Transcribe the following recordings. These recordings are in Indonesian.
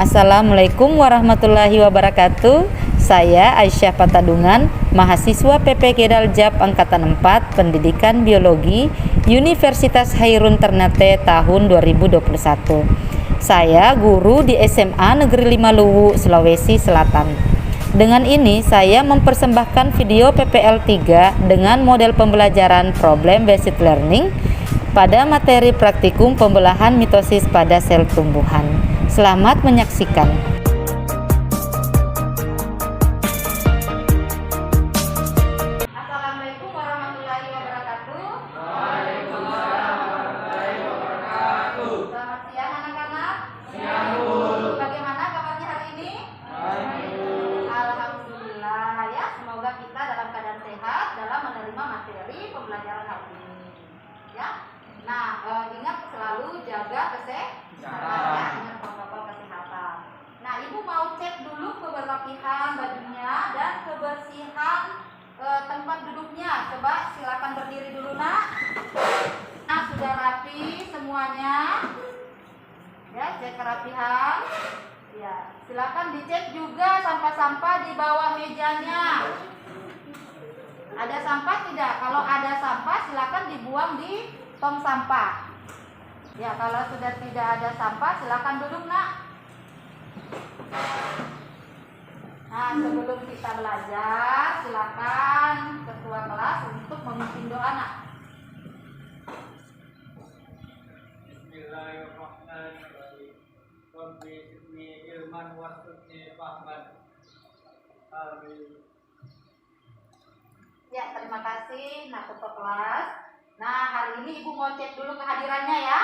Assalamualaikum warahmatullahi wabarakatuh. Saya Aisyah Patadungan, mahasiswa PPG Daljab Angkatan 4 Pendidikan Biologi Universitas Hairun Ternate tahun 2021. Saya guru di SMA Negeri 5 Luwu, Sulawesi Selatan. Dengan ini saya mempersembahkan video PPL 3 dengan model pembelajaran Problem Based Learning pada materi praktikum pembelahan mitosis pada sel tumbuhan. Selamat menyaksikan. Assalamualaikum warahmatullahi wabarakatuh. Waalaikumsalam warahmatullahi wabarakatuh. Selamat siang anak-anak. Siang, Bu. Bagaimana kabarnya hari ini? Baik. Alhamdulillah ya. Semoga kita dalam keadaan sehat dalam menerima materi pembelajaran hari ini. Ya. Nah, ingat selalu jaga kesehatan. Ya, ingat protokol kesehatan. Nah, Ibu mau cek dulu kebersihan bajunya dan kebersihan tempat duduknya. Coba silakan berdiri dulu, Nak. Nah, sudah rapi semuanya. Ya, cek kerapihan. Ya, silakan dicek juga sampah-sampah di bawah mejanya. Ada sampah tidak? Kalau ada sampah silakan dibuang di tong sampah. Ya, kalau sudah tidak ada sampah silakan duduk, Nak. Nah, sebelum kita belajar silakan ketua kelas untuk memimpin doa, Nak. Bismillahirrahmanirrahim. Rabbi zidni ilman warzuqni fahman. Amin. Ya, terima kasih, Nak ketua kelas. Nah, hari ini Ibu mau cek dulu kehadirannya ya.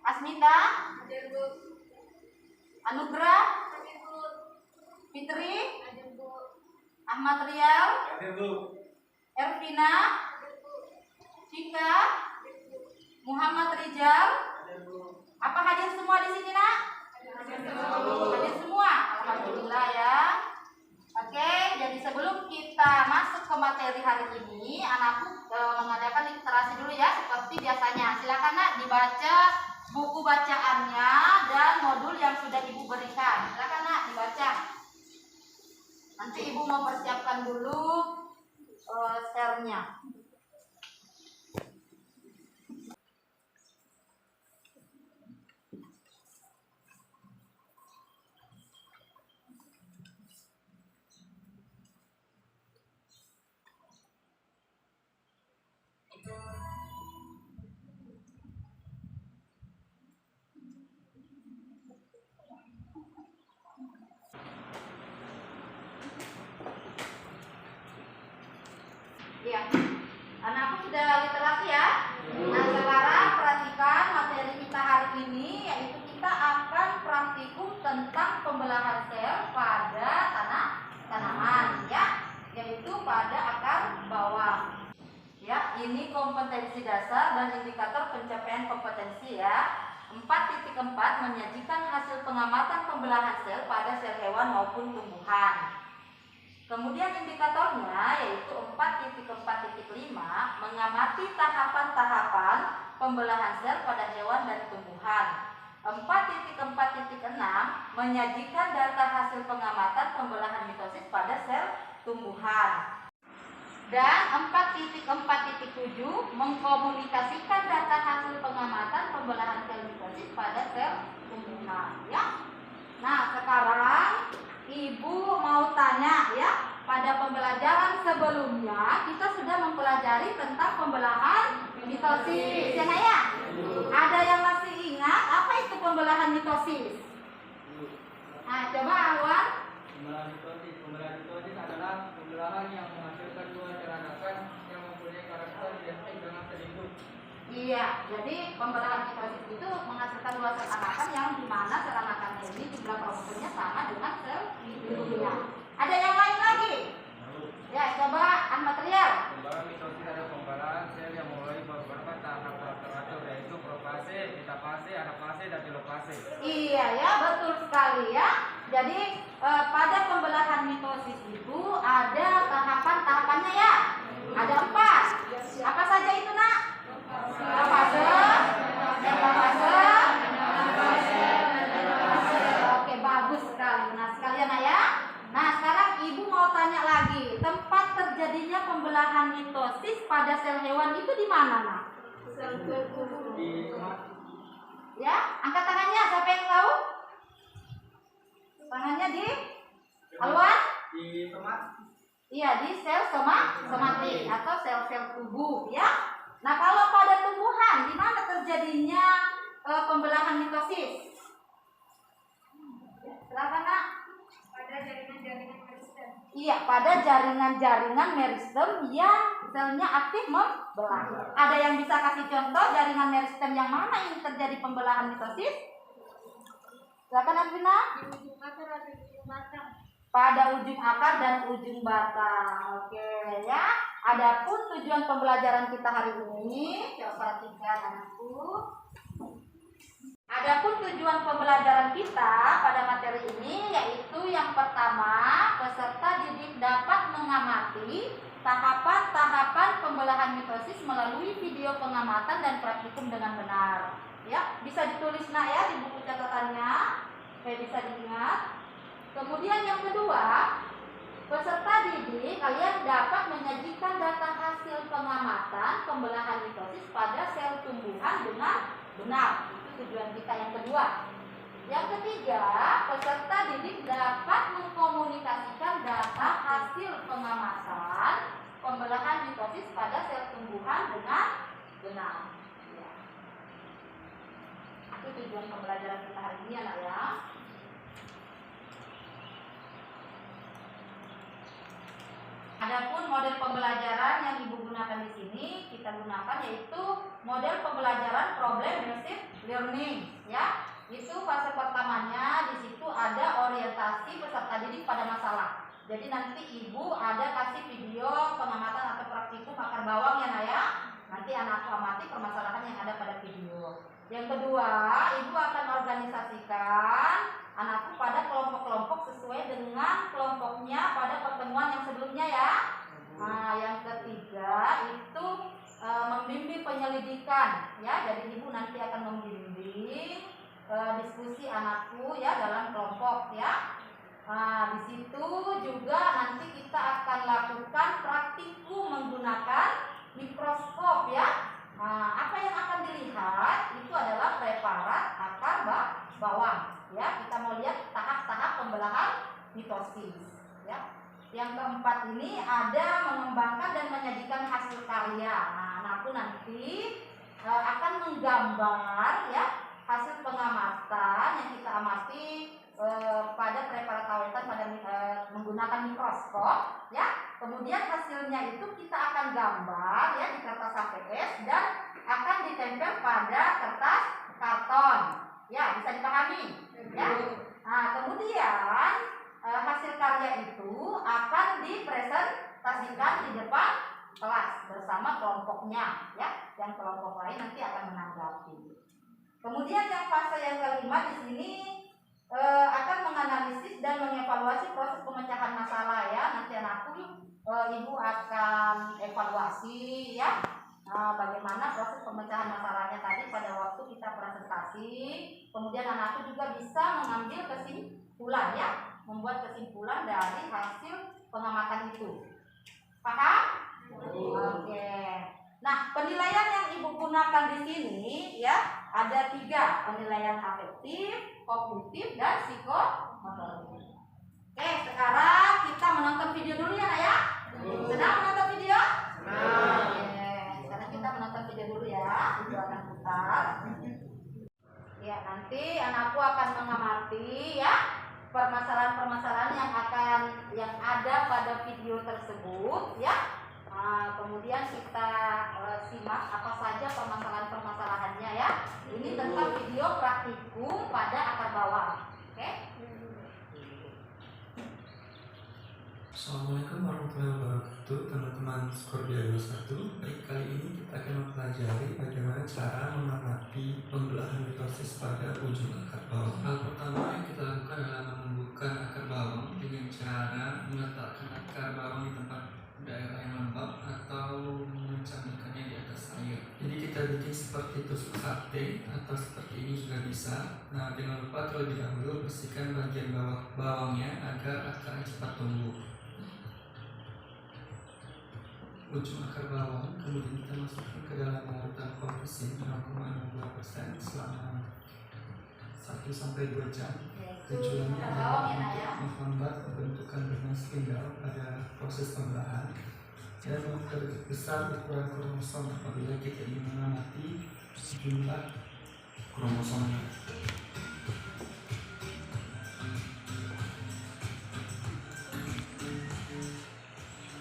Asmita, Anugrah, Fitri, Ahmad Rial, Hadir, Bu. Ervina, Cika, Muhammad Rijal. Hadir, Bu. Apa hadir semua di sini, Nak? Hadir semua. Alhamdulillah ya. Oke, jadi sebelum kita masuk ke materi hari ini, anakku mengadakan literasi dulu ya, seperti biasanya. Silakan, Nak, dibaca buku bacaannya dan modul yang sudah Ibu berikan. Silakan, Nak, dibaca. Nanti Ibu mau persiapkan dulu share-nya. Iya, anakku sudah literasi ya. Nah, sekarang perhatikan materi kita hari ini, yaitu kita akan praktikum tentang pembelahan sel pada tanaman ya, yaitu pada akar bawah. Ya, ini kompetensi dasar dan indikator pencapaian kompetensi ya. 4.4 menyajikan hasil pengamatan pembelahan sel pada sel hewan maupun tumbuhan. Kemudian indikatornya yaitu 4.4.5 mengamati tahapan-tahapan pembelahan sel pada hewan dan tumbuhan. 4.4.6 menyajikan data hasil pengamatan pembelahan mitosis pada sel tumbuhan. Dan 4.4.7 mengkomunikasikan data hasil pengamatan pembelahan sel mitosis pada sel tumbuhan ya. Nah, sekarang Ibu mau tanya ya, pada pembelajaran sebelumnya kita sudah mempelajari tentang pembelahan mitosis ya, Nak ya? Ada yang masih ingat apa itu pembelahan mitosis? Nah, coba Alwan. Pembelahan mitosis adalah pembelahan yang menghasilkan dua ceranakan yang mempunyai karakter identik dengan sel induk. Iya, jadi pembelahan mitosis itu menghasilkan dua sel anakan yang dimana sel anakannya ini jumlah kromosomnya sama dengan sel induknya. Ada yang lain lagi? Ya, coba Ahmad Rial. Pembelahan mitosis adalah pembelahan sel yang melalui beberapa tahap teratur, yaitu profase, metafase, anafase, dan telofase. Iya ya, betul sekali ya. Jadi pada pembelahan mitosis itu ada tahapan-tahapannya ya. Ada 4. Apa saja itu, Nak? Fase, metafase, Bagus sekali, benar sekali anak ya. Nah sekarang ibu mau tanya lagi, tempat terjadinya pembelahan mitosis pada sel hewan itu di mana nak? Di semak. Ya, angkat tangannya, siapa yang tahu? Tangannya di Alwan? Di semak. Iya, di sel somatik atau sel-sel tubuh ya. Nah kalau pada tumbuhan, di mana terjadinya pembelahan mitosis? Silakan nak. Pada jaringan-jaringan meristem. Iya, pada jaringan-jaringan meristem yang selnya aktif membelah. Ada yang bisa kasih contoh jaringan meristem yang mana yang terjadi pembelahan mitosis? Silakan Arvina. Di ujung akar atau di ujung batang. Pada ujung akar dan ujung batang. Oke ya. Adapun tujuan pembelajaran kita hari ini, coba perhatikan anakku. Adapun tujuan pembelajaran kita pada materi ini yaitu yang pertama, peserta didik dapat mengamati tahapan-tahapan pembelahan mitosis melalui video pengamatan dan praktikum dengan benar. Ya, bisa ditulis nak ya di buku catatannya, supaya bisa diingat. Kemudian yang kedua, peserta didik kalian dapat menyajikan data hasil pengamatan pembelahan mitosis pada sel tumbuhan dengan benar. Tujuan kita yang kedua. Yang ketiga, peserta didik dapat mengkomunikasikan data hasil pengamatan pembelahan mitosis pada sel tumbuhan dengan benar. Ya. Itu tujuan pembelajaran kita hari ini anak ya. Adapun model pembelajaran yang ibu gunakan di sini kita gunakan yaitu model pembelajaran problem based learning ya. Itu fase pertamanya, di situ ada orientasi peserta didik pada masalah. Jadi nanti ibu ada kasih video pengamatan atau praktikum akar bawang ya nak ya. Nanti anak amati permasalahan yang ada pada video. Yang kedua, ibu akan organisasikan anakku pada kelompok-kelompok sesuai dengan kelompoknya pada pertemuan yang sebelumnya ya. Nah, yang ketiga itu membimbing penyelidikan ya. Jadi ibu nanti akan membimbing diskusi anakku ya dalam kelompok ya. Nah, di situ juga nanti kita akan lakukan praktikum menggunakan mikroskop ya. Nah, apa yang akan dilihat itu adalah preparat akar bawang ya. Kita mau lihat tahap-tahap pembelahan mitosis ya. Yang keempat ini ada mengembangkan dan menyajikan hasil karya. Nah, anakku nanti akan menggambar ya hasil pengamatan yang kita amati pada preparat awetan pada menggunakan mikroskop ya. Kemudian hasilnya itu kita akan gambar ya di kertas HPS dan akan ditempel pada kertas karton. Ya, bisa dipahami ya. Nah, kemudian hasil karya itu akan dipresentasikan di depan kelas bersama kelompoknya ya. Yang kelompok lain nanti akan menanggapi. Kemudian yang fase yang kelima di sini akan menganalisis dan mengevaluasi proses pemecahan masalah ya. Nanti anakku ibu akan evaluasi ya bagaimana proses pemecahan masalahnya tadi pada waktu kita presentasi. Kemudian anakku juga bisa mengambil kesimpulan ya, membuat kesimpulan dari hasil pengamatan itu. Paham? Oke. Nah, penilaian yang ibu gunakan di sini ya ada 3, penilaian afektif, kognitif, dan psikomotorik. Oke, sekarang kita menonton video dulu ya nak ya. Senang menonton video? Oke, sekarang kita menonton video dulu ya. Ibu akan putar. Ya, nanti anakku akan mengamati ya permasalahan-permasalahan yang ada pada video tersebut ya. Nah, kemudian kita simak apa saja permasalahan-permasalahannya ya. Ini tentang video praktikum pada akar bawang. Oke? Assalamualaikum warahmatullahi wabarakatuh, teman-teman Skorpio 21. Baik, kali ini kita akan mempelajari bagaimana cara mengamati pembelahan mitosis pada ujung akar bawang. Hal pertama yang kita lakukan adalah membuka akar bawang dengan cara meletakkan akar bawang di tempat daerah yang lembab atau mencampurkannya di atas air. Jadi kita bikin seperti tusuk sate sate atau seperti ini juga bisa. Nah, jangan lupa terlebih dahulu bersihkan bagian bawangnya agar akarnya cepat tumbuh. Ujung akar bawang kemudian kita masukkan ke dalam larutan kolkisin 0,62% selama 1-2 jam. Tujuannya adalah untuk menghambat pembentukan benang spindle pada proses pembelahan dan memperbesar ukuran kromosom apabila kita ingin mengamati jumlah kromosomnya.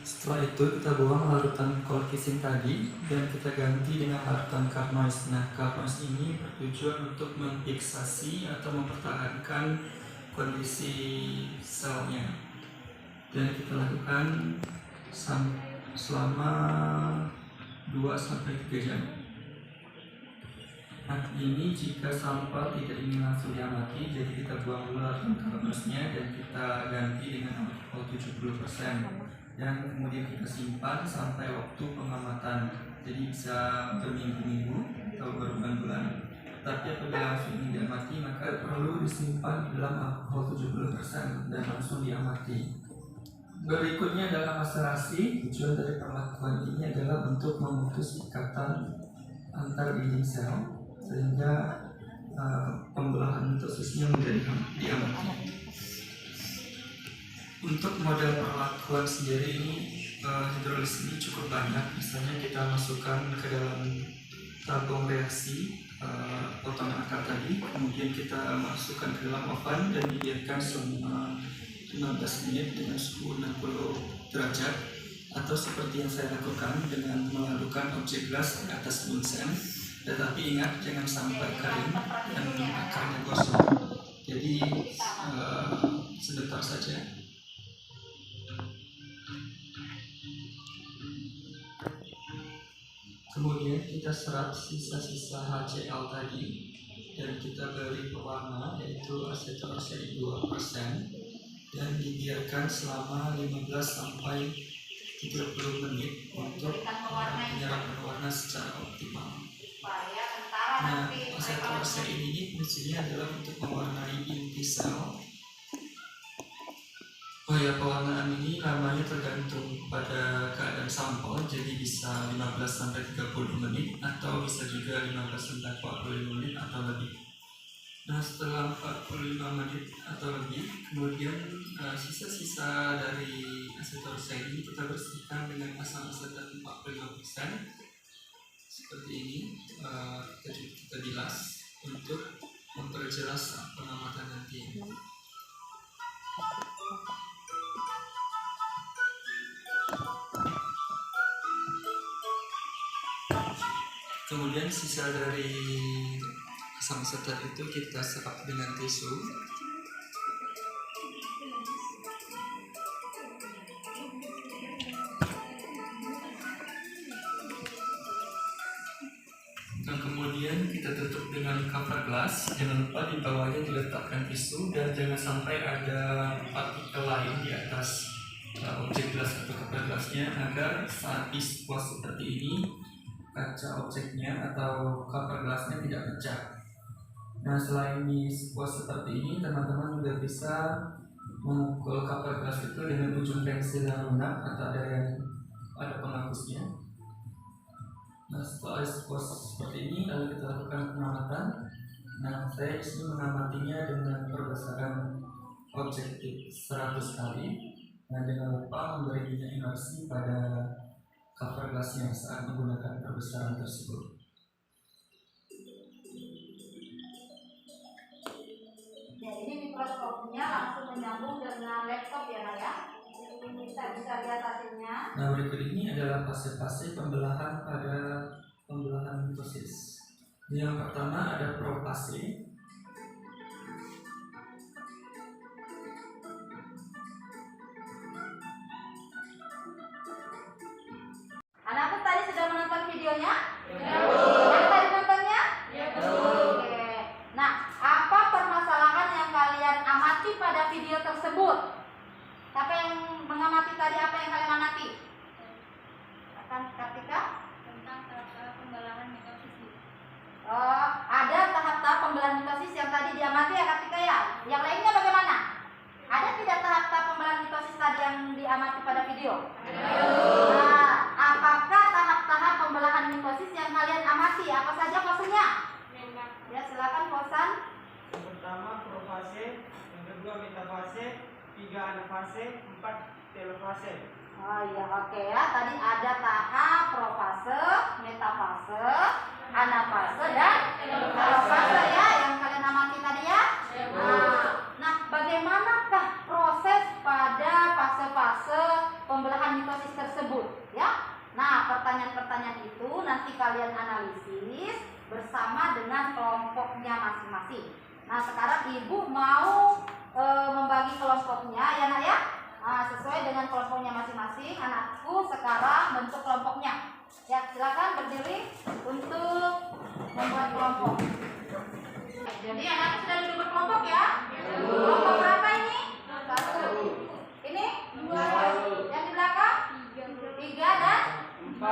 Setelah itu kita buang larutan kolkisin tadi dan kita ganti dengan larutan carnoise. Nah, carnoise ini bertujuan untuk memfiksasi atau mempertahankan kondisi selnya dan kita lakukan selama 2-3 jam. Nah, ini jika sampel tidak ingin langsung diamati, jadi kita buang dulu larutan carnoise-nya dan kita ganti dengan alkohol 70%. Dan kemudian kita simpan sampai waktu pengamatan, jadi bisa berminggu-minggu atau berbulan-bulan. Tapi apabila langsung ingin diamati, maka perlu disimpan dalam alkohol 70% dan langsung diamati. Berikutnya adalah maserasi. Tujuan dari perlakuan ini adalah untuk memutus ikatan antar dinding sel sehingga pembelahan mitosisnya menjadi diamati. Untuk model perlakuan sendiri ini hidrolis ini cukup banyak. Misalnya kita masukkan ke dalam tabung reaksi potongan akar tadi, kemudian kita masukkan ke dalam oven dan dibiarkan selama 15 menit dengan suhu 60 derajat, atau seperti yang saya lakukan dengan melakukan objek gelas di atas bunsen. Tetapi ingat, jangan sampai kering dan akarnya gosong. Jadi sebentar saja. Kemudian kita serap sisa-sisa HCl tadi dan kita beri pewarna yaitu asetonoseri 2% dan dibiarkan selama 15-30 menit untuk penyerapan warna secara optimal. Nah, asetonoseri ini fungsinya adalah untuk mewarnai inti sel. Oh ya, pewarnaan ini namanya tergantung pada keadaan sampel, jadi bisa 15-30 menit atau bisa juga 15-45 menit atau lebih. Nah, setelah 45 menit atau lebih, kemudian sisa-sisa dari asetonoseri ini kita bersihkan dengan asam asetat 45%. Seperti ini, kita bilas untuk memperjelas pengamatan nanti. Kemudian sisa dari asam asetat itu kita serap dengan tisu. Dan kemudian kita tutup dengan cover glass. Jangan lupa di bawahnya diletakkan tisu dan jangan sampai ada partikel lain di atas objek gelas atau cover glassnya, agar saat di-squash seperti ini kaca objeknya atau cover glassnya tidak pecah. Nah, selain di squash seperti ini, teman-teman juga bisa memukul cover glass itu dengan ujung pensil yang lunak atau ada penghapusnya. Nah, setelah squash seperti ini, lalu kita lakukan pengamatan. Nah, saya di sini mengamatinya dengan perbesaran objektif 100 kali. Nah, jangan lupa memberi minyak imersi pada cover glassnya saat menggunakan perbesaran tersebut. Jadi ini mikroskopnya langsung menyambung dengan laptop ya, Nak ya. Kita bisa lihat hasilnya. Nah, berikut ini adalah fase-fase pembelahan pada pembelahan mitosis. Yang pertama ada profase. Anak-anak tadi sudah menonton videonya? Yang tadi nontonnya? Oke. Nah, apa permasalahan yang kalian amati pada video tersebut? Siapa yang mengamati tadi, apa yang kalian amati? Akan Kartika? Tentang pembelahan mitosis. ada tahap-tahap pembelahan mitosis yang tadi diamati ya Kak Tika ya. Yang lainnya bagaimana? Ada tidak tahap-tahap pembelahan mitosis tadi yang diamati pada video? Nah, apakah tahap-tahap pembelahan mitosis yang kalian amati? Apa saja fasenya? Ya, silakan Fosan. Yang pertama profase, yang kedua metafase, 3 anafase, 4 telofase. Oh iya, oke ya. Tadi ada tahap profase, metafase, anafase, dan telofase ya yang kalian amati tadi ya. Nah, bagaimanakah proses pada fase-fase pembelahan mitosis tersebut ya? Nah, pertanyaan-pertanyaan itu nanti kalian analisis bersama dengan kelompoknya masing-masing. Nah, sekarang Ibu mau membagi kelompoknya ya Nak ya. Nah, sesuai dengan kelompoknya masing-masing, anakku sekarang bentuk kelompoknya. Ya, silakan berdiri untuk membuat kelompok. Jadi anakku sudah duduk berkelompok ya. Kelompok berapa ini? 1. Ini 2. Yang di belakang 3 dan 4.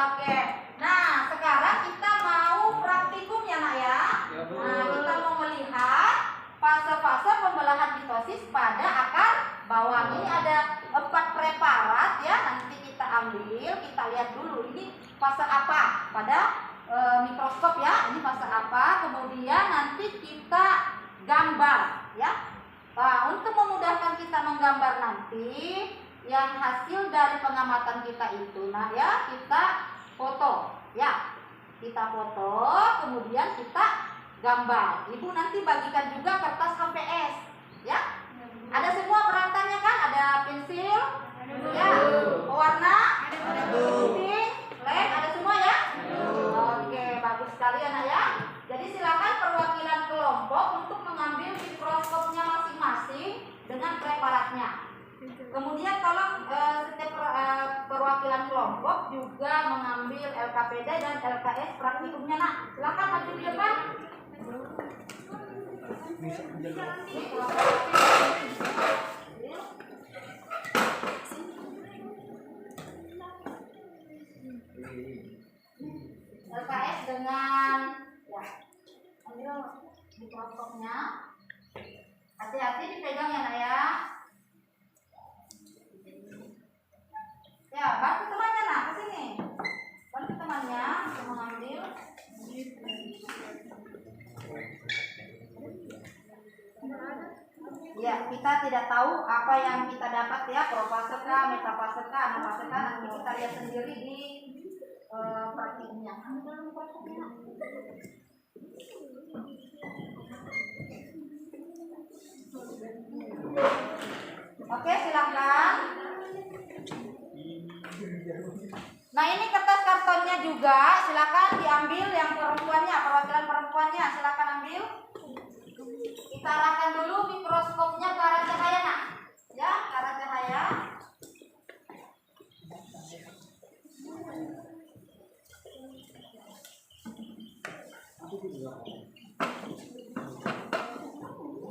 Oke. Nah, sekarang kita mau praktikum ya Nak ya. Nah, kita mau melihat fase-fase pembelahan mitosis pada akar bawang. Ini ada 4 preparat ya. Nanti kita ambil, kita lihat dulu ini fase apa pada mikroskop ya. Ini fase apa? Kemudian nanti kita gambar ya. Nah, untuk memudahkan kita menggambar nanti yang hasil dari pengamatan kita itu, nah ya kita foto ya. Kita foto, kemudian kita gambar. Ibu nanti bagikan juga kertas HVS ya. Ada semua peralatannya kan? Ada pensil, ya, pewarna, gunting, lem, ada semua ya? Oke, bagus sekali anak ya. Jadi silakan perwakilan kelompok untuk mengambil mikroskopnya masing-masing dengan preparatnya. Kemudian tolong setiap perwakilan kelompok juga mengambil LKPD dan LKS praktikumnya Nak. Silakan maju di depan. LKS dengan ya, ambil mikroskopnya. Hati-hati dipegang ya Nak ya. Ya, bantu temannya Nak, ke sini. Bantu temannya untuk mengambil. Ya, kita tidak tahu apa yang kita dapat ya, profase kah, metafase kah, anafase kah, nanti kita lihat sendiri di praktikumnya. Oke, silakan. Nah, ini kertas kartonnya juga, silakan diambil yang perempuannya, perwakilan perempuannya, silakan ambil. Kita arahkan dulu mikroskopnya ke arah cahaya Nak. Ya, ke arah cahaya.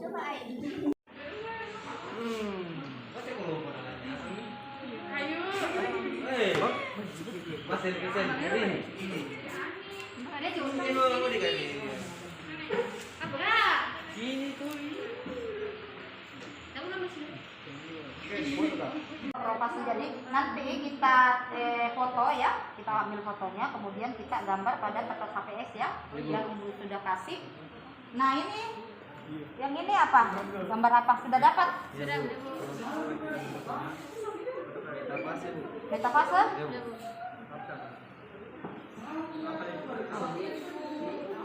Coba Masih kesen ini. ada juga. Ini tuh. Provokasi, jadi nanti kita foto ya, kita ambil fotonya, kemudian kita gambar pada kertas HVS ya, yang Ibu sudah kasih. Nah ini, yang ini apa? Gambar apa? Sudah dapat? Sudah. Metafase?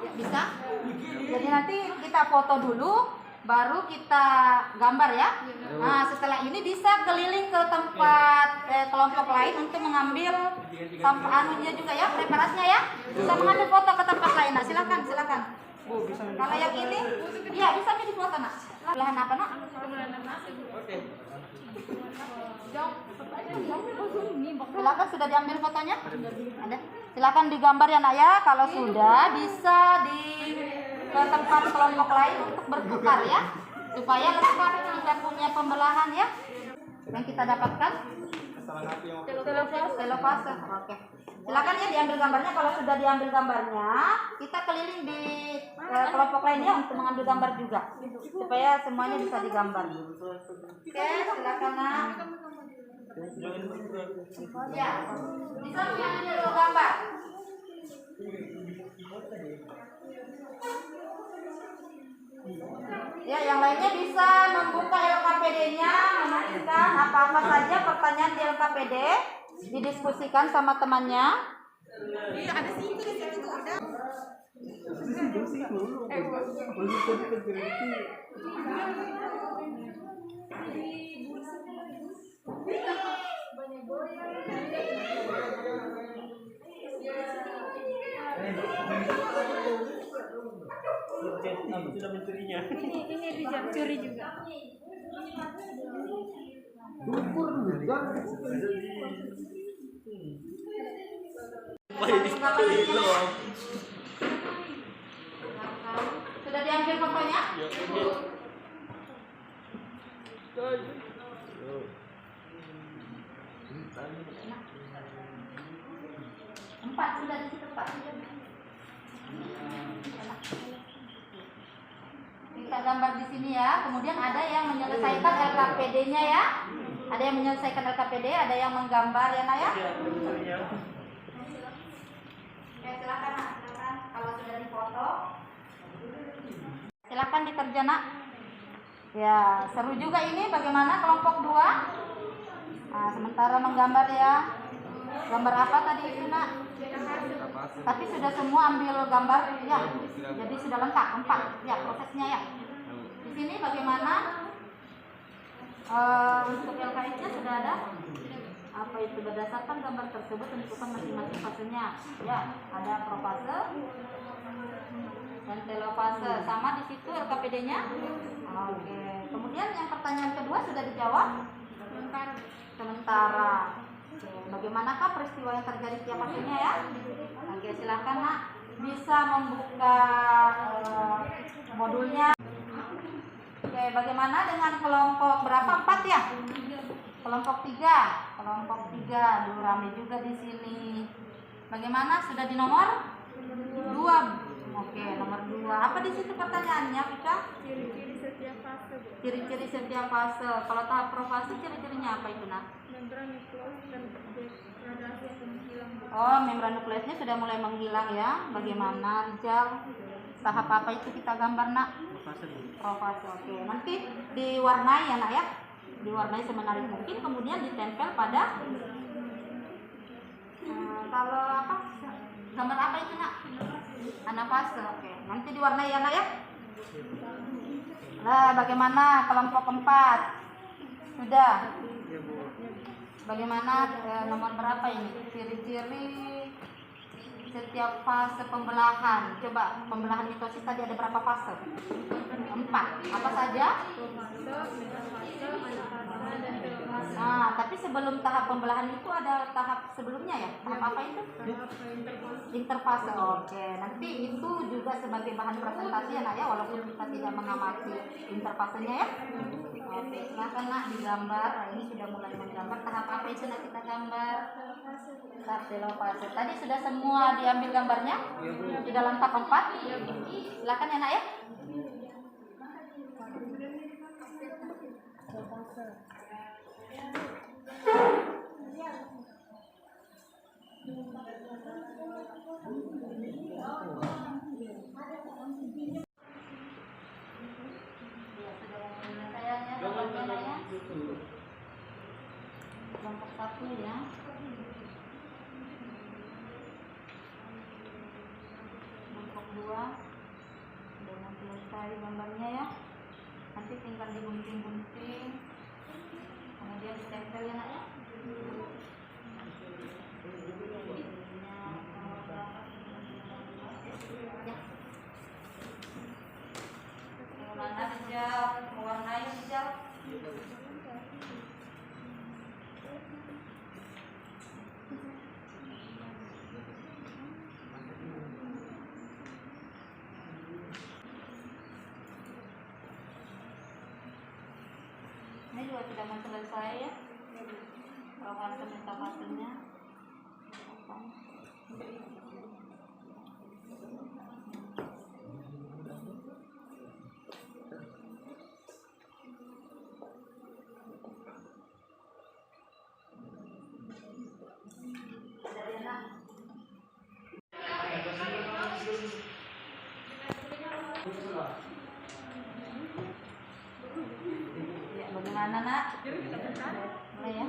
Ya, bisa. Jadi nanti kita foto dulu, baru kita gambar ya. Nah, setelah ini bisa keliling ke tempat kelompok lain untuk mengambil anunya juga ya, preparatnya ya. Bisa mengambil foto ke tempat lain. Nah, silakan, silakan. Kalau yang ini, ya bisa di foto Nak. Belahan apa Nak? Oke. Silakan, sudah diambil fotonya? Ada. Silakan digambar ya Nak ya. Kalau sudah bisa ke tempat kelompok lain untuk bertukar ya, supaya lengkap kita punya pembelahan ya. yang kita dapatkan? Telofase. Oke. Silakan ya diambil gambarnya. Kalau sudah diambil gambarnya, kita keliling di kelompok lainnya untuk mengambil gambar juga, supaya semuanya bisa digambar. Oke, silakan nak. Ya, bisa mengambil gambar. Ya, yang lainnya bisa membuka LKPD-nya, menuliskan apa-apa saja pertanyaan di LKPD, didiskusikan sama temannya. Ini dijam curi juga. Sudah diambil fotonya? Empat sudah di situ Pak. Kita gambar di sini ya. Kemudian ada yang menyelesaikan LKPD-nya ya. Ada yang menyelesaikan LKPD, ada yang menggambar ya Nak ya. Oke, silakan Nak, silakan kalau sudah difoto. Silakan dikerja Nak. Ya, seru juga ini. Bagaimana kelompok 2? Nah, sementara menggambar ya. Gambar apa tadi itu Nak? Tapi sudah semua ambil gambar ya. Jadi sudah lengkap 4 ya prosesnya ya. Di sini bagaimana? Untuk LKS-nya sudah ada. Apa itu? Berdasarkan gambar tersebut tentukan masing-masing fasenya. Ya, ada profase dan telofase. Sama di situ LKPD-nya. Oke. Kemudian yang pertanyaan kedua sudah dijawab? Sementara. Oke. Bagaimanakah peristiwa yang terjadi tiap fasenya ya? Oke, silakan Nak. Bisa membuka modulnya. Oke, bagaimana dengan kelompok berapa? 4 ya? Kelompok 3. Kelompok 3. Duh, rame juga di sini. Bagaimana? Sudah di nomor 2. Oke, nomor 2. Apa di situ pertanyaannya, Vika? Ciri-ciri setiap fase. Ciri-ciri setiap fase. Kalau tahap profase ciri-cirinya apa itu, Nak? Membran nukleus dan degradasi akan menghilang. Oh, membran nukleusnya sudah mulai menghilang ya. Bagaimana, Rijal? Tahap apa itu kita gambar, Nak? Profase. Oke. Nanti diwarnai ya, Nak ya. Diwarnai semenarik mungkin, kemudian ditempel pada kalau apa? Gambar apa itu, Nak? Anafase. Oke. Nanti diwarnai ya, Nak ya. Nah, bagaimana kelompok 4? Sudah. Bagaimana nomor berapa ini? Ciri-ciri setiap fase pembelahan. Coba pembelahan mitosis tadi ada berapa fase? 4. Apa saja? Nah, tapi sebelum tahap pembelahan itu ada tahap sebelumnya ya? Tahap apa itu? Interfase. Oke, nanti itu juga sebagai bahan presentasi ya Nak ya, walaupun kita tidak mengamati interfasenya ya. Oke, silakan Nak digambar. Nah, ini sudah mulai menggambar. Tahap apa itu Nak kita gambar? Tahap telofase. Tadi sudah semua diambil gambarnya? Sudah lengkap 4? Silakan ya Nak ya. Kelompok 1 ya. Kelompok 2 sudah mau selesai gambarnya ya. Nanti tinggal digunting-gunting, kemudian ditempel ya Nak ya. Mana Rijal? Mewarnai Rijal? juga sudah mau selesai ya. Profase metafasenya. Ya, bagaimana nak? Mulai ya.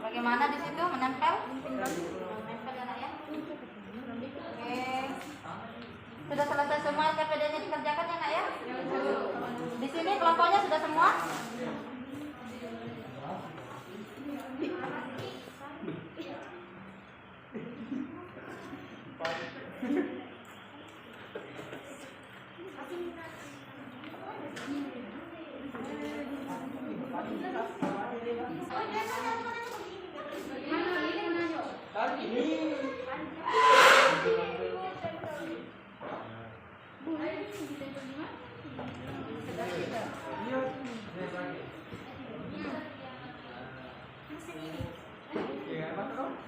Bagaimana di situ menempel? Menempel ya nak ya. Oke. Sudah selesai semua KPD-nya dikerjakan ya nak ya? Di sini kelompoknya sudah semua?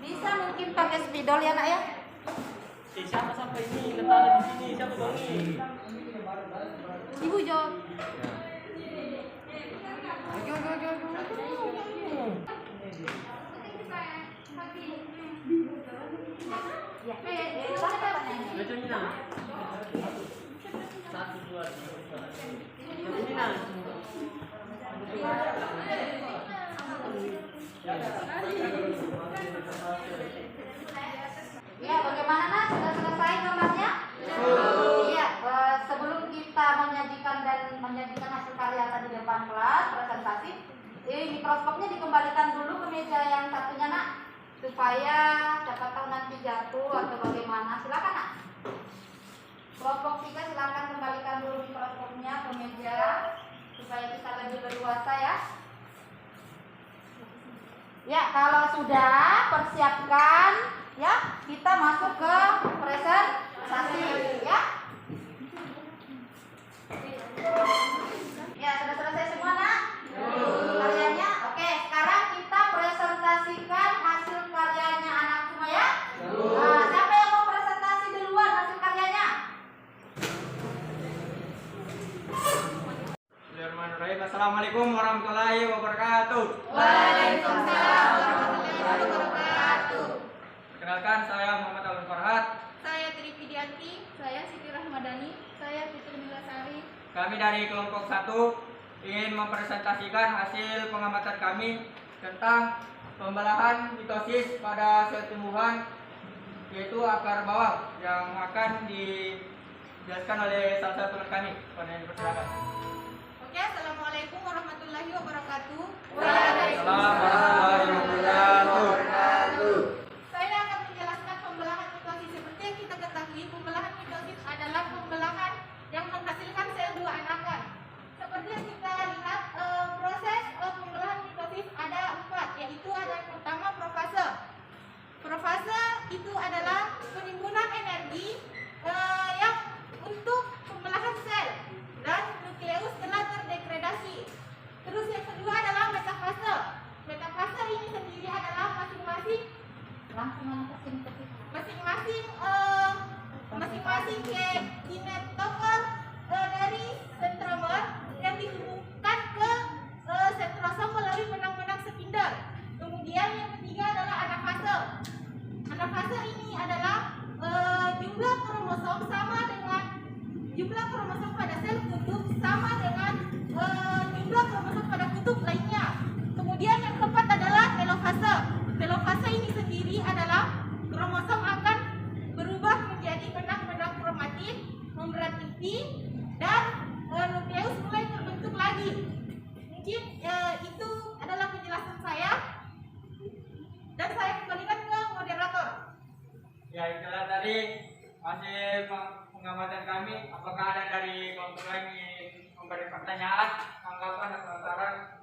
Bisa mungkin pakai spidol ya nak ya? Siapa sampai ini letaknya di sini? Siapa bangi? Ibu Jo. Ya. Macam ni nak. 1, 2, 3, 4. Ini nak. Ya, bagaimana nak? Sudah selesai gambarnya? Iya. Sebelum kita menyajikan hasil karya tadi di depan kelas presentasi, mikroskopnya dikembalikan dulu ke meja yang satunya nak, supaya siapa tahu nanti jatuh atau bagaimana. Silakan nak. Kelompok 3 silakan kembalikan dulu mikroskopnya ke meja supaya kita lebih leluasa ya. Ya, kalau sudah persiapkan ya, kita masuk ke presentasi ya. Ya, sudah selesai semua nak? Karyanya? Oke, sekarang kita presentasikan hasil karyanya anak semua ya. Nah, siapa yang mau presentasi duluan hasil karyanya? Bismillahirrahmanirrahim. Assalamualaikum warahmatullahi wabarakatuh. Waalaikumsalam warahmatullahi wabarakatuh. Perkenalkan, saya Muhammad Alun Farhat. Saya Tri Pidianti, saya Siti Rahmadani, saya Fitri Milasari. Kami dari kelompok 1 ingin mempresentasikan hasil pengamatan kami tentang pembelahan mitosis pada sel tumbuhan, yaitu akar bawang, yang akan dijelaskan oleh salah satu teman kami. Pada dipersilakan. Oke, Assalamualaikum warahmatullahi wabarakatuh. Waalaikumsalam warahmatullahi wabarakatuh. Saya akan menjelaskan pembelahan mitosis. Seperti yang kita ketahui, pembelahan mitosis adalah pembelahan yang menghasilkan sel dua anakan. Seperti yang kita lihat, proses pembelahan mitosis ada 4, yaitu ada yang pertama profase. Profase itu adalah penimbunan energi yang untuk pembelahan sel dan nukleus telah terdegradasi. Terus yang kedua adalah metafase. Metafase ini sendiri adalah masing-masing kinetomer dari sentromer yang dihubungkan ke sentrosom melalui benang-benang spindle. Kemudian yang ketiga adalah anafase. Anafase ini adalah jumlah kromosom pada sel kutub sama dengan jumlah kromosom pada kutub lainnya. Kemudian yang keempat adalah telofase. Telofase ini sendiri adalah kromosom akan berubah menjadi benang-benang kromatin, membran TV, dan nukleus mulai terbentuk lagi. Mungkin itu adalah penjelasan saya, dan saya kembalikan ke moderator. Ya, itulah tadi hasil pengamatan kami. Apakah ada dari kelompok lain yang memberi pertanyaan, tanggapan atau saran?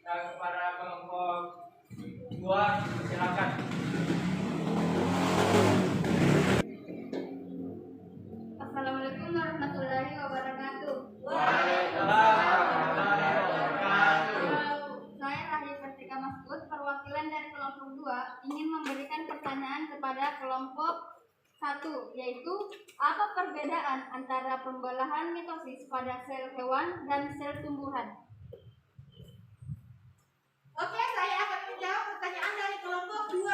Dan kepada kelompok 2 silakan. Assalamualaikum warahmatullahi wabarakatuh. Waalaikumsalam warahmatullahi wabarakatuh. Saya Rahim Pertika Masud, perwakilan dari kelompok 2 ingin memberikan pertanyaan kepada kelompok 1, yaitu apa perbedaan antara pembelahan mitosis pada sel hewan dan sel tumbuhan? Oke, saya akan menjawab pertanyaan dari kelompok 2.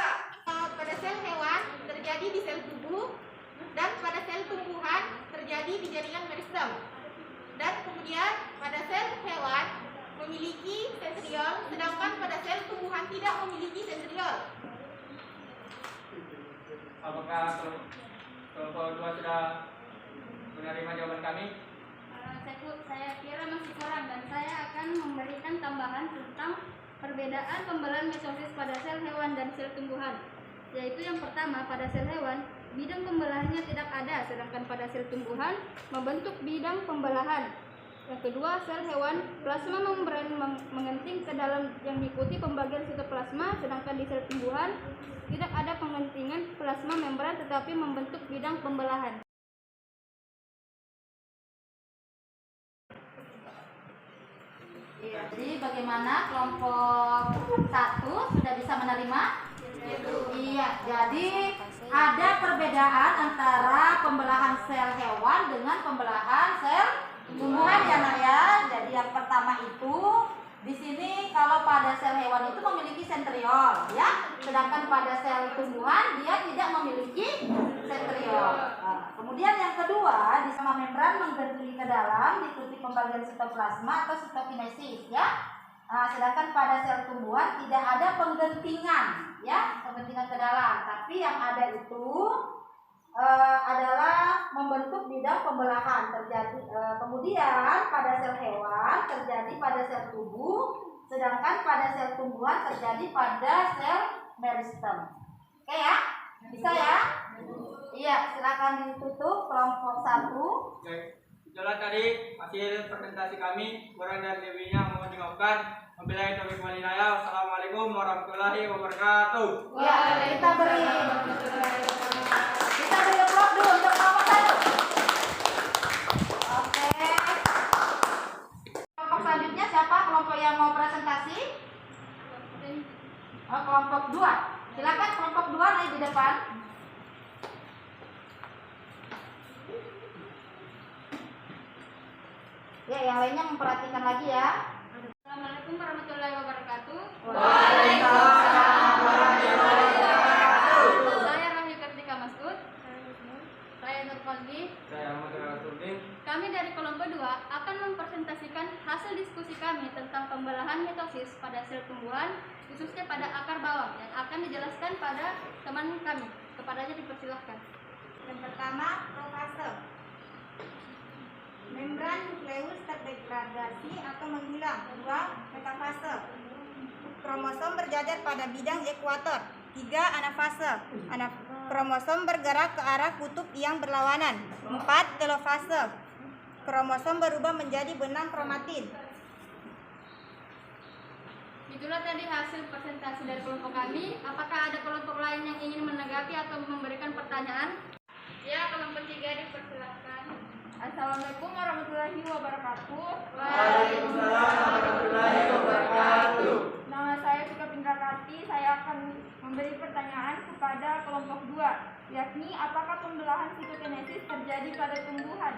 Pada sel hewan terjadi di sel tubuh dan pada sel tumbuhan terjadi di jaringan meristem. Dan kemudian pada sel hewan memiliki sentriol, sedangkan pada sel tumbuhan tidak memiliki sentriol. Apakah kelompok 2 sudah menerima jawaban kami? Saya kira masih kurang dan saya akan memberikan tambahan tentang perbedaan pembelahan mitosis pada sel hewan dan sel tumbuhan. Yaitu yang pertama, pada sel hewan bidang pembelahannya tidak ada, sedangkan pada sel tumbuhan membentuk bidang pembelahan. Yang kedua, sel hewan plasma membran mengenting ke dalam yang diikuti pembagian sitoplasma, sedangkan di sel tumbuhan tidak ada pengentingan plasma membran tetapi membentuk bidang pembelahan. Iya, jadi bagaimana kelompok 1 sudah bisa menerima? Iya, jadi ada perbedaan antara pembelahan sel hewan dengan pembelahan sel tumbuhan ya Nak ya. Jadi yang pertama itu di sini kalau pada sel hewan itu memiliki sentriol ya, sedangkan pada sel tumbuhan dia tidak memiliki sentriol. Nah, kemudian yang kedua di sama membran menggenting ke dalam diikuti pembagian sitoplasma atau sitokinesis ya. Nah, sedangkan pada sel tumbuhan tidak ada penggentingan ya, penggentingan ke dalam, tapi yang ada itu adalah membentuk bidang pembelahan terjadi. Kemudian pada sel hewan terjadi pada sel tubuh, sedangkan pada sel tumbuhan terjadi pada sel meristem. Oke ya, bisa ya? Iya, silakan ditutup kelompok 1. Oke, itulah tadi hasil presentasi kami. Kurang dan lebihnya mohon dimaafkan. Wabillahi taufiq wal hidayah. Wassalamualaikum warahmatullahi wabarakatuh. Ya, kita beri applause dulu untuk kelompok 1. Oke. Kelompok selanjutnya siapa? Kelompok yang mau presentasi? Oh, kelompok 2. Silakan kelompok 2 naik di depan. Ya, yang lainnya memperhatikan lagi ya. Assalamualaikum warahmatullahi wabarakatuh. Waalaikumsalam warahmatullahi wabarakatuh. Saya Rahim Pertika Masud. Saya Nur Fadli. Saya Ahmad Rasuludin. Kami dari kelompok 2 akan mempresentasikan hasil diskusi kami tentang pembelahan mitosis pada sel tumbuhan, khususnya pada akar bawang yang akan dijelaskan pada teman kami. Kepadanya dipersilahkan. Yang pertama, profase. Membran nukleus terdegradasi atau menghilang. 2. Metafase. Kromosom berjajar pada bidang ekuator. 3. Anafase. Kromosom bergerak ke arah kutub yang berlawanan. 4. Telofase. Kromosom berubah menjadi benang kromatin. Itulah tadi hasil presentasi dari kelompok kami. Apakah ada kelompok lain yang ingin menanggapi atau memberikan pertanyaan? Ya, kelompok 3 dipersilahkan. Assalamualaikum warahmatullahi wabarakatuh. Waalaikumsalam warahmatullahi wabarakatuh. Nama saya Tika Pindrakati. Saya akan memberi pertanyaan kepada kelompok 2, yakni apakah pembelahan sitokinesis terjadi pada tumbuhan?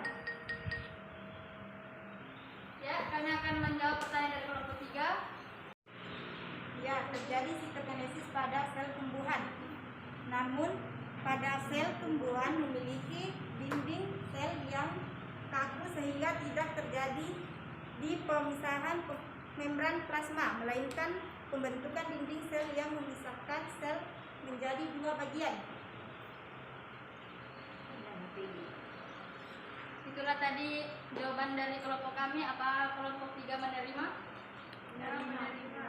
Ya, kami akan menjawab pertanyaan dari kelompok 3. Ya, terjadi sitokinesis pada sel tumbuhan. Namun, pada sel tumbuhan memiliki dinding sel yang kaku sehingga tidak terjadi di pemisahan membran plasma, melainkan pembentukan dinding sel yang memisahkan sel menjadi 2 bagian. Itulah tadi jawaban dari kelompok kami. Apa kelompok 3 menerima? Menerima.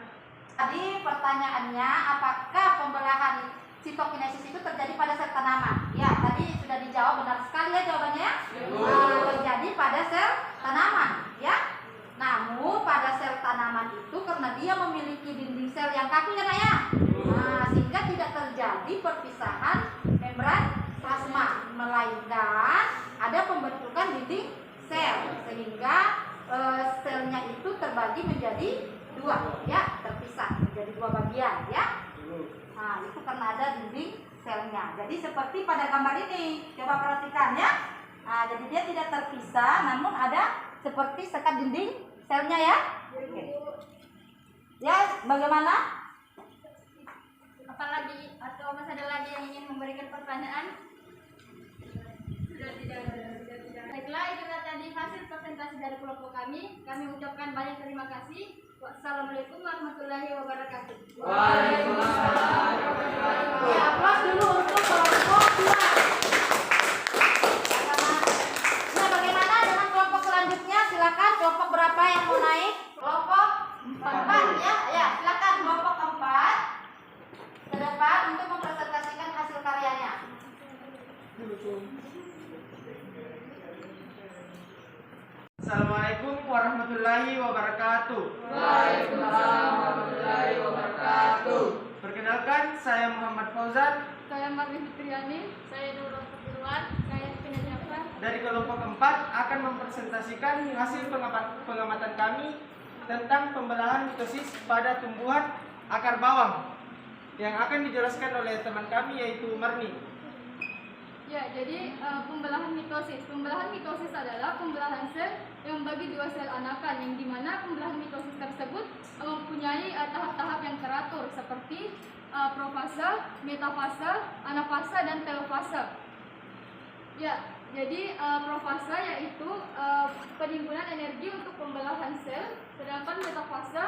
Tadi pertanyaannya apakah pembelahan sitokinesis itu terjadi pada sel tanaman? Ya, tadi sudah dijawab, benar sekali ya jawabannya. Terjadi pada sel tanaman, ya. Namun pada sel tanaman itu karena dia memiliki dinding sel yang kaku ya, Nak ya. Nah, sehingga tidak terjadi perpisahan membran plasma, melainkan ada pembentukan dinding sel sehingga selnya itu terbagi menjadi dua, ya, terpisah menjadi dua bagian, ya. Nah, itu karena ada dinding selnya. Jadi seperti pada gambar ini, coba perhatikan ya. Nah, jadi dia tidak terpisah, namun ada seperti sekat dinding selnya ya. Oke. Ya, bagaimana? Apalagi atau masih ada lagi yang ingin memberikan pertanyaan? Sudah tidak. Baiklah, itulah tadi hasil presentasi dari kelompok kami. Kami ucapkan banyak terima kasih. Wassalamualaikum warahmatullahi wabarakatuh. Waalaikumsalam. Ya, aplaus dulu untuk kelompok 2. Nah, bagaimana dengan kelompok selanjutnya? Silakan kelompok berapa yang mau naik? Kelompok 4 ya. Ya, silakan kelompok 4 ke depan untuk mempresentasikan hasil karyanya. Assalamualaikum warahmatullahi wabarakatuh. Waalaikumsalam warahmatullahi wabarakatuh. Perkenalkan, saya Muhammad Fauzan Saya Marni Fitriani, saya Nurul Firwan, saya Tina Jafar. dari kelompok 4 akan mempresentasikan hasil pengamatan kami tentang pembelahan mitosis pada tumbuhan akar bawang yang akan dijelaskan oleh teman kami yaitu Marni. Ya, jadi pembelahan mitosis. Pembelahan mitosis adalah pembelahan sel yang membagi dua sel anakan, yang dimana pembelahan mitosis tersebut mempunyai tahap-tahap yang teratur seperti profase, metafase, anafase, dan telofase. Ya, jadi profase yaitu penimbunan energi untuk pembelahan sel, sedangkan metafase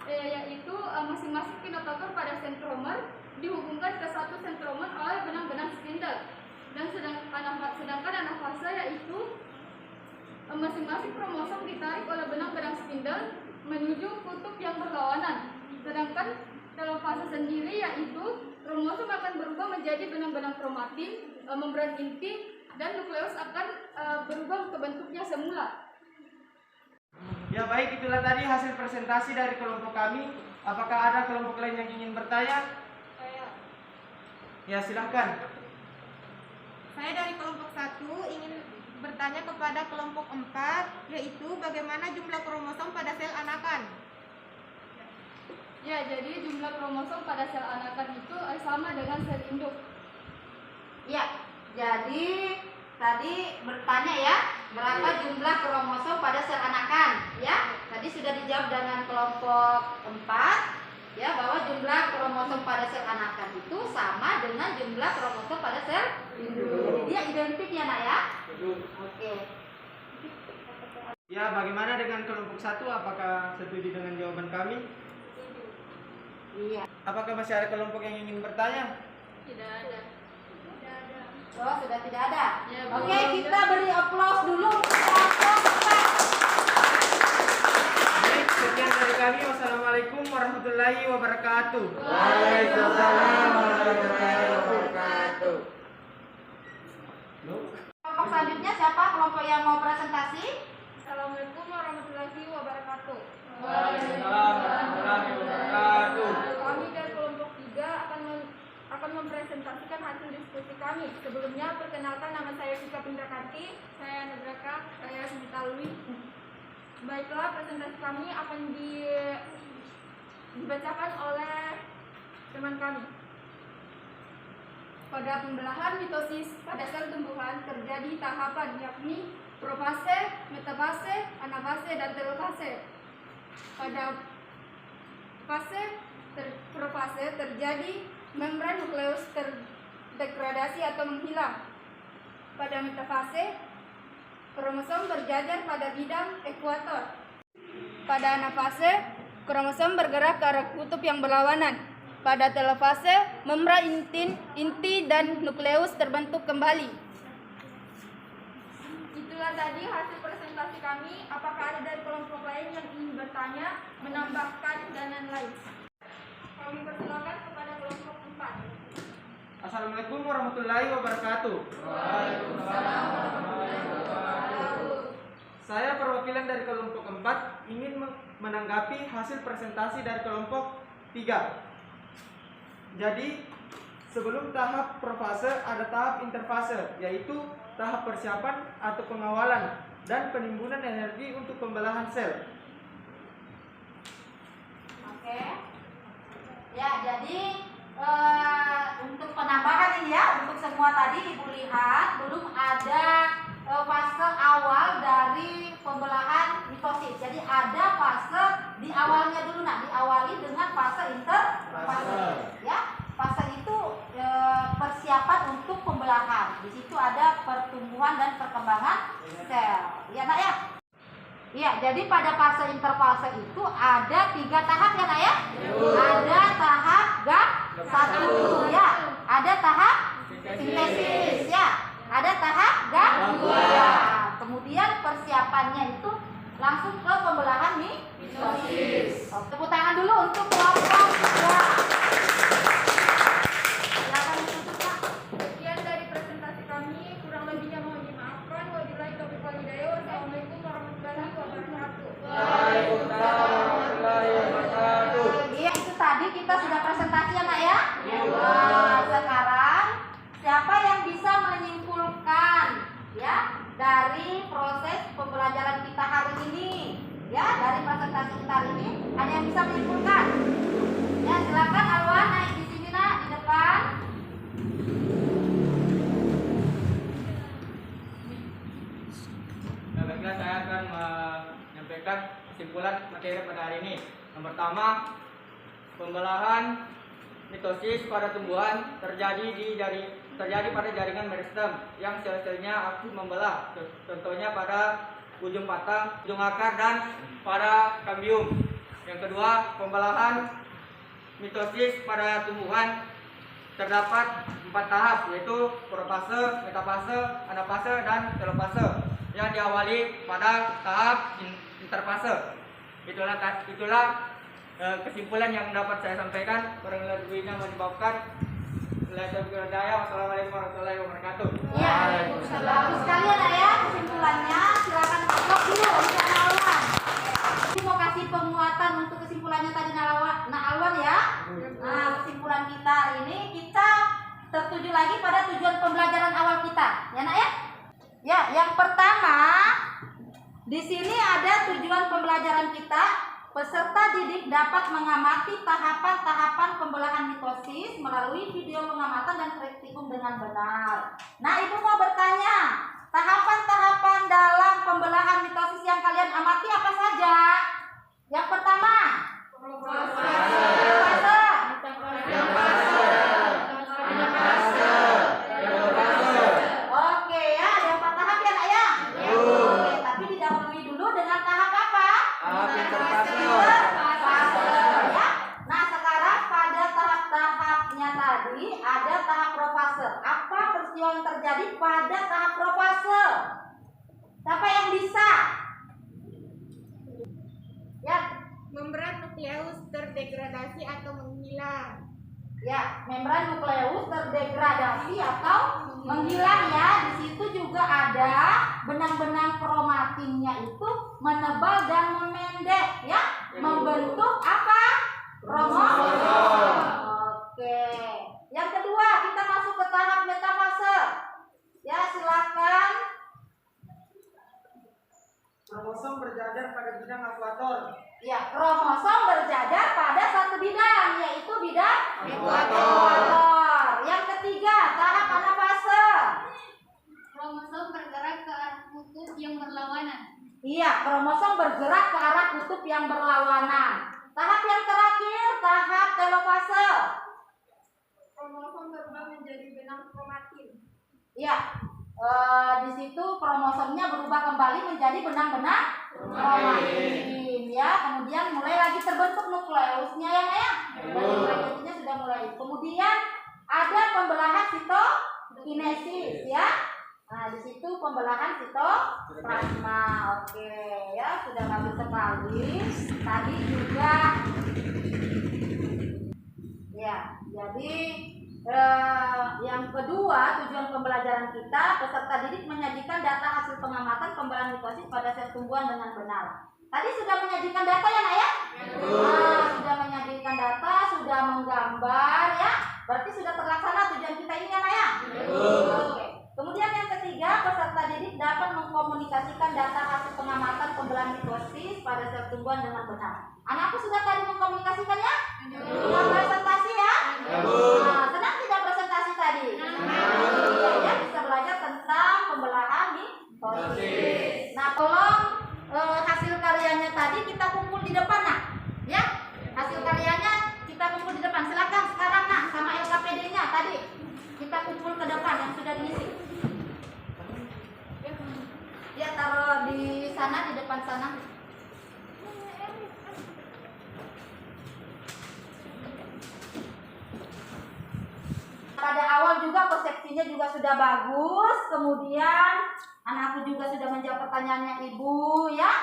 yaitu masing-masing fenotoker pada sentromer dihubungkan ke satu sentromer oleh benang-benang spindle. Dan sedangkan anafase yaitu masing-masing kromosom ditarik oleh benang-benang spindle menuju kutub yang berlawanan. Sedangkan telofase sendiri yaitu kromosom akan berubah menjadi benang-benang kromatin, membran inti, dan nukleus akan berubah ke bentuknya semula. Ya baik, itulah tadi hasil presentasi dari kelompok kami. Apakah ada kelompok lain yang ingin bertanya? Ya, silahkan. Saya dari kelompok 1 ingin bertanya kepada kelompok 4, yaitu bagaimana jumlah kromosom pada sel anakan. Ya, jadi jumlah kromosom pada sel anakan itu sama dengan sel induk. Ya, jadi tadi bertanya ya, berapa jumlah kromosom pada sel anakan? Ya, tadi sudah dijawab dengan kelompok 4 ya, bahwa jumlah kromosom pada sel anakan itu sama dengan jumlah kromosom pada sel induk. Jadi dia identik ya, Nak ya? Oke. Ya, bagaimana dengan kelompok 1? Apakah setuju dengan jawaban kami? Iya. Apakah masih ada kelompok yang ingin bertanya? Tidak ada. Oh, sudah tidak ada. Ya, Oke, kita beri aplaus dulu untuk kelompok 4. Baik, sekian dari kami. Wassalamualaikum warahmatullahi wabarakatuh. Waalaikumsalam warahmatullahi wabarakatuh. Kelompok selanjutnya siapa? Kelompok yang mau presentasi? Assalamualaikum warahmatullahi wabarakatuh. Waalaikumsalam warahmatullahi wabarakatuh. Kami dari kelompok 3 akan mempresentasikan hasil diskusi kami. Sebelumnya, perkenalkan, nama saya Vika Pindrakanti. Saya Nebraka, Saya Sinta Lui. Baiklah, presentasi kami akan dibacakan oleh teman kami. pada pembelahan mitosis pada sel tumbuhan terjadi tahapan yakni profase, metafase, anafase, dan telofase. Pada profase terjadi membran nukleus terdegradasi atau menghilang. Pada metafase, kromosom berjajar pada bidang ekuator. Pada anafase, kromosom bergerak ke arah kutub yang berlawanan. Pada telofase, membran inti dan nukleus terbentuk kembali. Itulah tadi hasil presentasi kami. Apakah ada dari kelompok lain yang ingin bertanya, menambahkan, dan lain-lain? Kami persilakan kepada kelompok 4. Assalamualaikum warahmatullahi wabarakatuh. Waalaikumsalam warahmatullahi wabarakatuh. Saya perwakilan dari kelompok 4 ingin menanggapi hasil presentasi dari kelompok 3. Jadi, sebelum tahap profase ada tahap interfase, yaitu tahap persiapan atau pengawalan dan penimbunan energi untuk pembelahan sel. Oke. Ya, jadi untuk penambahan ini ya, untuk semua tadi Ibu lihat belum ada fase awal dari pembelahan mitosis. Jadi ada fase di awalnya dulu, diawali dengan fase interfase. Ya, fase itu persiapan untuk pembelahan. Di situ ada pertumbuhan dan perkembangan sel. Ya, Nak ya? Iya, jadi pada fase interfase itu ada 3 tahap ya, Nak ya? Ada tahap GAP 1 ya, ada tahap sintesis ya, ada tahap GAP 2. Kemudian persiapannya itu langsung ke pembelahan mitosis. Tepuk tangan dulu untuk kelompok 2. Silakan ditutup, Pak. Sekian dari presentasi kami, kurang lebihnya mohon dimaafkan. Wabillahi taufiq wal hidayah. Wassalamualaikum warahmatullahi wabarakatuh. Waalaikumsalam warahmatullahi wabarakatuh. Iya, itu tadi kita sudah presentasi ya, Nak ya? Nah, sekarang siapa yang bisa menyimpulkan ya dari proses pembelajaran kita hari ini? Ya, dari presentasi kita hari ini, ada yang bisa menyimpulkan? Ya, silakan Alwan naik di sini, Nak, di depan. Nah, baiklah, saya akan menyampaikan kesimpulan materi pada hari ini. Yang pertama, pembelahan mitosis pada tumbuhan terjadi pada jaringan meristem yang sel-selnya aktif membelah. Contohnya pada ujung batang, ujung akar, dan pada kambium. Yang kedua, pembelahan mitosis pada tumbuhan terdapat 4 tahap, yaitu profase, metafase, anafase, dan telofase, yang diawali pada tahap interfase. Itulah kesimpulan yang dapat saya sampaikan. Kurang lebihnya menyebabkan. Wassalamualaikum warahmatullahi wabarakatuh. Iya, bagus sekali ya, Nak ya, kesimpulannya. Silakan blok dulu untuk Alwan. Ini mau kasih penguatan untuk kesimpulannya tadi Nak Alwan ya. Nah, kesimpulan kita hari ini kita tertuju lagi pada tujuan pembelajaran awal kita, ya, Nak ya. Ya, yang pertama di sini ada tujuan pembelajaran kita. Peserta didik dapat mengamati tahapan-tahapan pembelahan mitosis melalui video pengamatan dan praktikum dengan benar. Nah, Ibu mau bertanya, tahapan-tahapan dalam pembelahan mitosis yang kalian amati apa saja? Yang pertama, oke ya, ada 4 tahap ya, Nak ya? Oke, tapi didahului dulu dengan tahap apa? Ya. Nah, sekarang pada tahap-tahapnya tadi ada tahap profase. Apa peristiwa yang terjadi pada tahap profase? Siapa yang bisa? Ya, Membran nukleus terdegradasi atau menghilang. ya, membran nukleus terdegradasi atau menghilang ya. Di situ juga ada benang-benang kromatinnya itu menebal dan memendek ya, membentuk apa? Kromosom. Oke. Yang kedua, kita masuk ke tahap metafase. Ya, silakan. Kromosom berjajar pada bidang akuator. Ya, kromosom berjajar pada satu bidang, yaitu bidang ekuator. Yang ketiga, tahap anafase. Kromosom bergerak ke arah kutub yang berlawanan. Iya, kromosom bergerak ke arah kutub yang berlawanan. Tahap yang terakhir, tahap telofase. Kromosom berubah menjadi benang kromatin. Iya, di situ kromosomnya berubah kembali menjadi benang-benang kromatin. Ya, kemudian mulai lagi terbentuk nukleusnya ya. Nukleusnya sudah mulai. Kemudian ada pembelahan sitokinesis ya. Nah, di situ pembelahan sitoplasma. Oke, ya, sudah bagus sekali. Tadi juga ya, jadi Yang kedua, tujuan pembelajaran kita, peserta didik menyajikan data hasil pengamatan pembelahan mitosis pada sel tumbuhan dengan benar. Tadi sudah menyajikan data ya, Nak ya? Sudah menyajikan data, sudah menggambar ya. Berarti sudah terlaksana tujuan kita ini ya, Nak ya? Oke. Kemudian yang ketiga, peserta didik dapat mengkomunikasikan data hasil pengamatan pembelahan mitosis pada sel tumbuhan dengan benar. Anakku sudah tadi mengkomunikasikannya? Sudah presentasi ya? Nah, senang tidak presentasi tadi? Iya ya, bisa belajar tentang pembelahan mitosis. Nah, tolong hasil karyanya tadi kita kumpul di depan, Nak. Ya, hasil karyanya kita kumpul di depan. Silakan sekarang, Nak, sama LKPD-nya tadi kita kumpul ke depan yang sudah diisi. Ya, taruh di sana, di depan sana. Pada awal juga persepsinya juga sudah bagus, kemudian anakku juga sudah menjawab pertanyaannya ibu ya.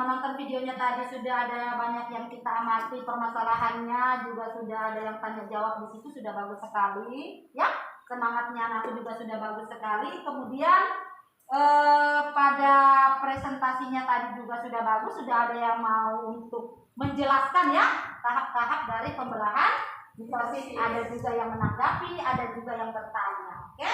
Menonton videonya tadi sudah ada banyak yang kita amati permasalahannya, juga sudah ada yang tanya jawab di situ, sudah bagus sekali ya. Semangatnya anakku juga sudah bagus sekali. Kemudian pada presentasinya tadi juga sudah bagus, sudah ada yang mau untuk menjelaskan ya tahap-tahap dari pembelahan mitosis. Ada juga yang menanggapi, ada juga yang bertanya. Oke?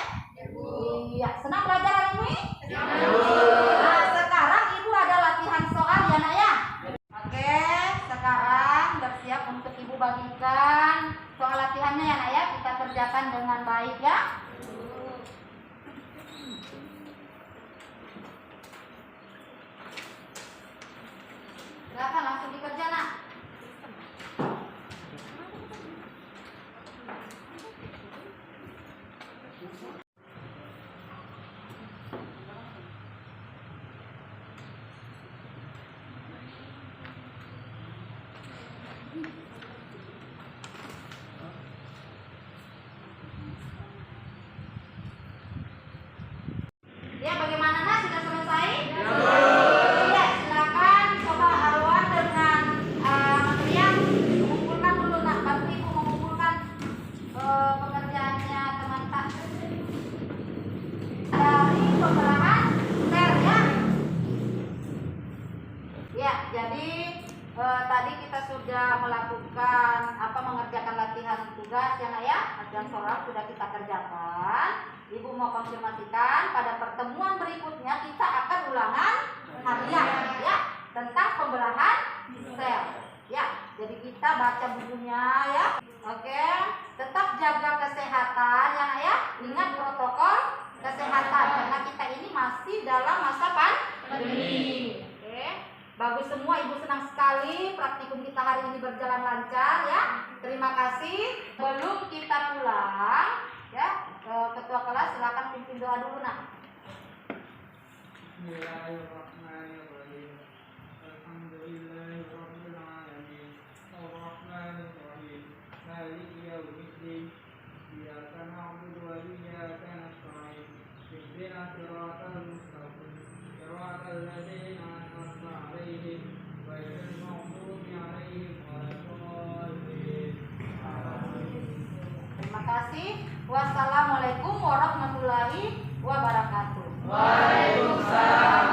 Iya, senang belajar hari ini? Nah, sekarang ibu ada latihan soal ya, Nak ya? Oke, sekarang bersiap untuk ibu bagikan soal latihannya ya, Nak ya. Kita kerjakan dengan baik ya. Silakan langsung dikerja, Nak. Ya, bagaimana, Nak? Sudah selesai? Ya, silakan coba Alwan dengan Matriam mengumpulkan dulu, Nak. Bantu ibu mengumpulkan pekerjaannya teman-teman dari pembelahan sel ya. Ya, jadi tadi kita sudah melakukan mengerjakan latihan tugas ya, Nak ya. Latihan soal sudah kita kerjakan. Ibu mau konfirmasikan pada pertemuan berikutnya kita akan ulangan harian ya tentang pembelahan sel. Ya, jadi kita baca bukunya ya. Oke, tetap jaga kesehatan ya, Nak ya. Ingat protokol kesehatan karena kita ini masih dalam masa pandemi. Oke. Bagus semua, ibu senang sekali praktikum kita hari ini berjalan lancar ya. Terima kasih. Sebelum kita pulang ya, ketua kelas silakan pimpin doa dulu, Nak. Bismillahirrahmanirrahim. Alhamdulillahirabbil alamin. Arrahmanirrahim. Maliki yaumiddin. Iyyaka na'budu wa iyyaka nasta'in. Ihdinas siratal mustaqim. Siratal ladzina an'amta 'alaihim ghairil maghdubi 'alaihim waladdallin. Terima kasih. Wassalamualaikum warahmatullahi wabarakatuh. Waalaikumsalam.